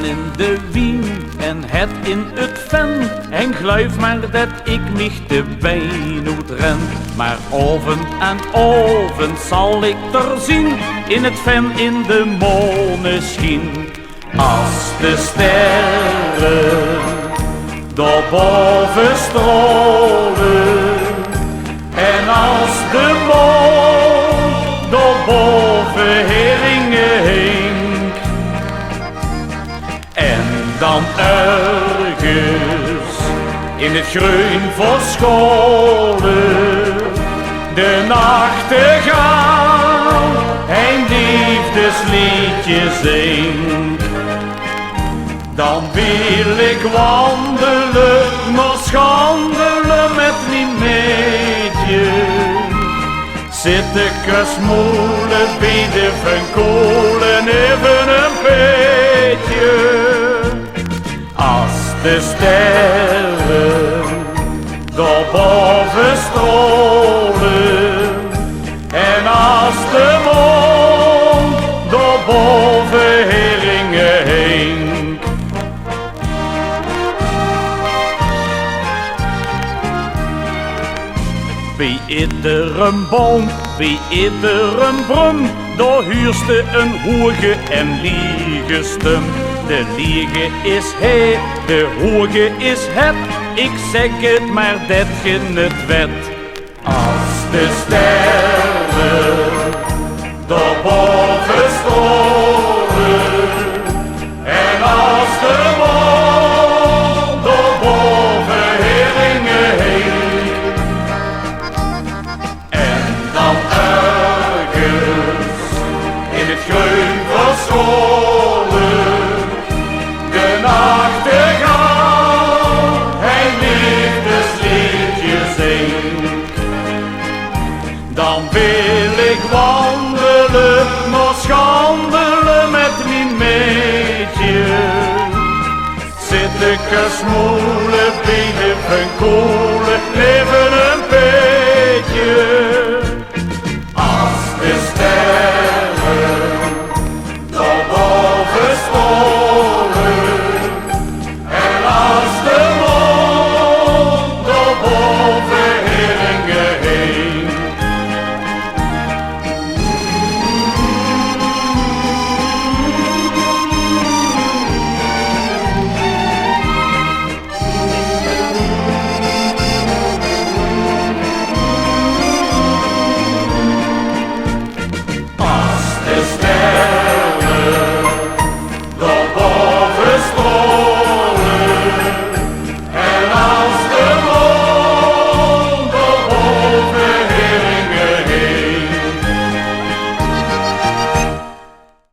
in de wien en het in het ven. En gluif maar dat ik mich de wijn ren. Maar oven en oven zal ik er zien, in het ven in de moneschijn. Als de sterren daarboven stralen en als de maan daarboven heringen hing. En dan ergens in het groen verscholen de nachtegaal een liefdesliedje zingt. Dan wil ik wandelen, maar schandelen met mijn meidje. Zitten kasmoelen, bieden van kolen, even een beetje. Als de sterren daarboven stralen en als de maan daarboven heringen heen. Bij iedere boom, bij iedere bron, daar huurste een hoge en liege stem. De liege is hij, de hoge is het, ik zeg het maar dat je het weet. Als de sterren daarboven stralen en als de maan daarboven heringen heen. En dan ergens in het groen verscholen de nachtegaal een liefdesliedje zingt. Dan wil ik wandelen, maar schandelen met mijn meidje. Zitten kasmoelen, bieden van kool.